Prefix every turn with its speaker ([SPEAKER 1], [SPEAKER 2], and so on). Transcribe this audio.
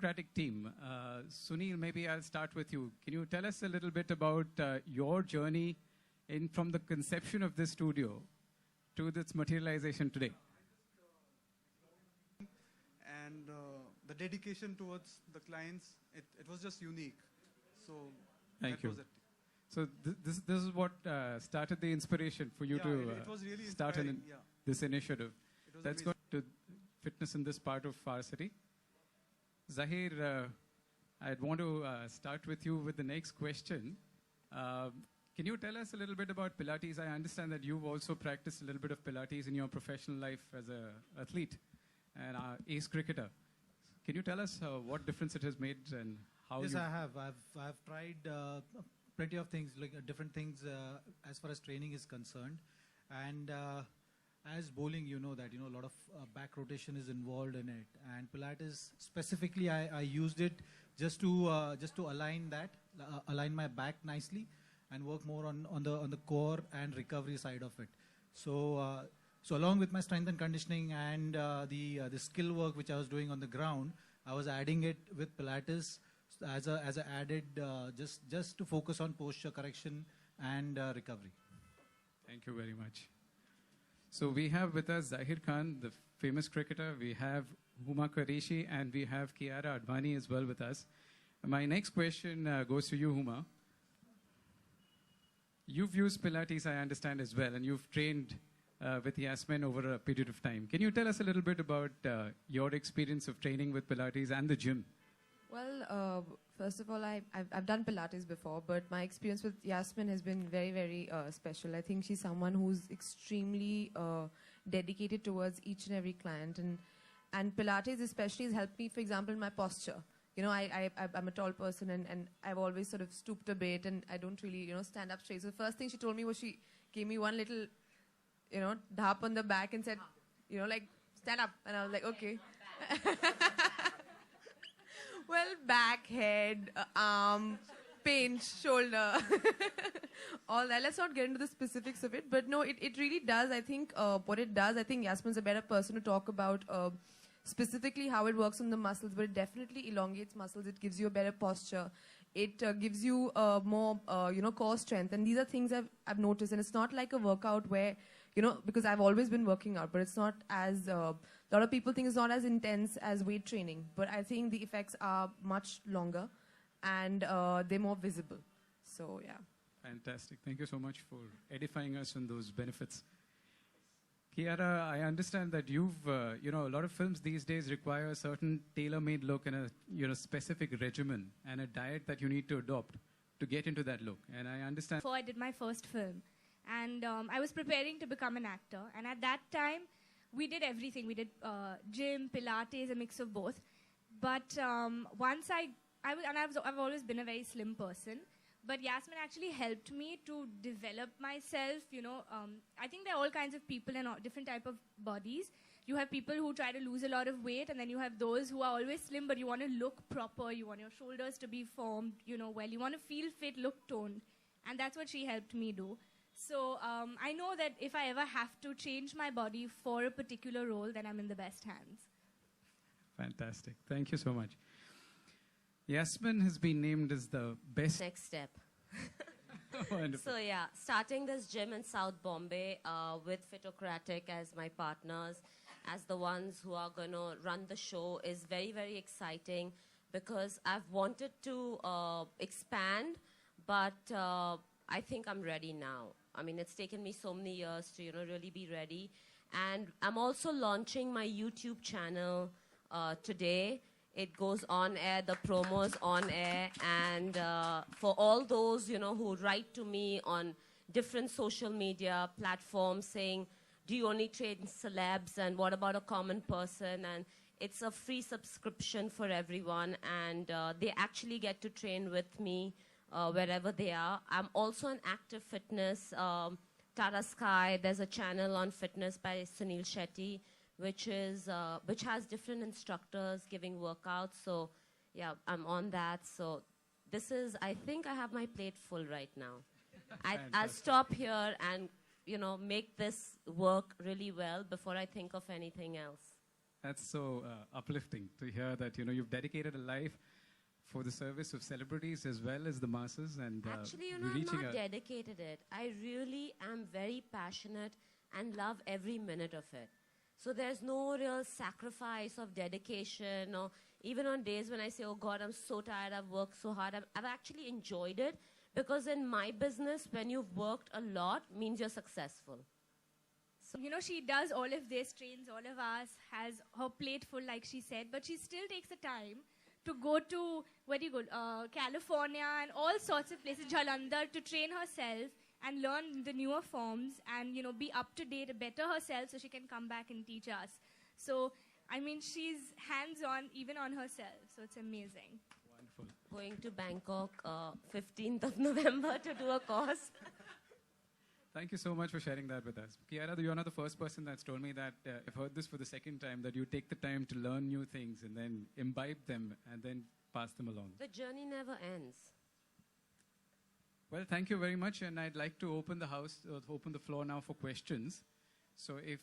[SPEAKER 1] Fitocratic team. Sunil, maybe I'll start with you. Can you tell us a little bit about your journey from the conception of this studio to its materialization today?
[SPEAKER 2] And the dedication towards the clients, it was just unique. So
[SPEAKER 1] Thank you.
[SPEAKER 2] was it.
[SPEAKER 1] So this is what started the inspiration for you to
[SPEAKER 2] it was really
[SPEAKER 1] start this initiative. That's got to fitness in this part of our city. Zaheer, I'd want to start with you with the next question. Can you tell us a little bit about Pilates? I understand that you've also practiced a little bit of Pilates in your professional life as an athlete and ace cricketer. Can you tell us what difference it has made and how?
[SPEAKER 3] Yes, I have. I've tried plenty of things, like different things as far as training is concerned. And as bowling, you know that a lot of back rotation is involved in it. And Pilates specifically, I used it just to align my back nicely and work more on the core and recovery side of it. So along with my strength and conditioning and the skill work which I was doing on the ground, I was adding it with Pilates as a added just to focus on posture correction and recovery.
[SPEAKER 1] Thank you very much. So we have with us Zaheer Khan, the famous cricketer. We have Huma Quereshi and we have Kiara Advani as well with us. My next question goes to you, Huma. You've used Pilates, I understand, as well, and you've trained with Yasmin over a period of time. Can you tell us a little bit about your experience of training with Pilates and the gym?
[SPEAKER 4] Well, first of all, I've done Pilates before, but my experience with Yasmin has been very, very special. I think she's someone who's extremely dedicated towards each and every client. And Pilates especially has helped me, for example, in my posture. I'm a tall person and I've always sort of stooped a bit and I don't really, stand up straight. So the first thing she told me was she gave me one little, dhap on the back and said, like, stand up. And I was like, okay. Well, back, head, arm, pinch, shoulder, all that. Let's not get into the specifics of it. But no, it really does. I think what it does, I think Yasmin's a better person to talk about specifically how it works on the muscles, but it definitely elongates muscles. It gives you a better posture. It gives you more, core strength. And these are things I've noticed. And it's not like a workout where, because I've always been working out, but it's not as, a lot of people think it's not as intense as weight training. But I think the effects are much longer and they're more visible. So, yeah.
[SPEAKER 1] Fantastic. Thank you so much for edifying us on those benefits. Kiara, I understand that you've, a lot of films these days require a certain tailor-made look and a, specific regimen and a diet that you need to adopt to get into that look. And I understand.
[SPEAKER 5] Before I did my first film, and I was preparing to become an actor. And at that time, we did everything. We did gym, Pilates, a mix of both. But once I've always been a very slim person. But Yasmin actually helped me to develop myself, I think there are all kinds of people in different type of bodies. You have people who try to lose a lot of weight, and then you have those who are always slim, but you want to look proper, you want your shoulders to be formed, well, you want to feel fit, look toned. And that's what she helped me do. So I know that if I ever have to change my body for a particular role, then I'm in the best hands.
[SPEAKER 1] Fantastic. Thank you so much. Yasmin has been named as the best.
[SPEAKER 6] Next step.
[SPEAKER 1] Wonderful.
[SPEAKER 6] So yeah, starting this gym in South Bombay with Fitocratic as my partners, as the ones who are going to run the show is very, very exciting because I've wanted to expand, but I think I'm ready now. I mean, it's taken me so many years to, really be ready. And I'm also launching my YouTube channel today. It goes on air, the promo's on air, and for all those, who write to me on different social media platforms saying, do you only train celebs, and what about a common person? And it's a free subscription for everyone, and they actually get to train with me wherever they are. I'm also an active fitness, Tata Sky. There's a channel on fitness by Sunil Shetty, which has different instructors giving workouts. So yeah, I'm on that. So this is, I think I have my plate full right now. I'll stop here and, make this work really well before I think of anything else.
[SPEAKER 1] That's so uplifting to hear that, you've dedicated a life for the service of celebrities as well as the masses. And
[SPEAKER 6] Actually,
[SPEAKER 1] you're
[SPEAKER 6] I've
[SPEAKER 1] reaching
[SPEAKER 6] not dedicated it. I really am very passionate and love every minute of it. So there's no real sacrifice of dedication, or even on days when I say, oh God, I'm so tired, I've worked so hard, I've actually enjoyed it, because in my business, when you've worked a lot, means you're successful.
[SPEAKER 5] So, she does all of this, trains all of us, has her plate full, like she said, but she still takes the time to go to, where do you go, California and all sorts of places, Jalandhar, to train herself and learn the newer forms and, be up to date, better herself so she can come back and teach us. So, she's hands-on even on herself, so it's amazing.
[SPEAKER 1] Wonderful.
[SPEAKER 6] Going to Bangkok 15th of November to do a course.
[SPEAKER 1] Thank you so much for sharing that with us. Kiara, you're not the first person that's told me that. I've heard this for the second time, that you take the time to learn new things and then imbibe them and then pass them along.
[SPEAKER 6] The journey never ends.
[SPEAKER 1] Well, thank you very much, and I'd like to open the floor now for questions. So if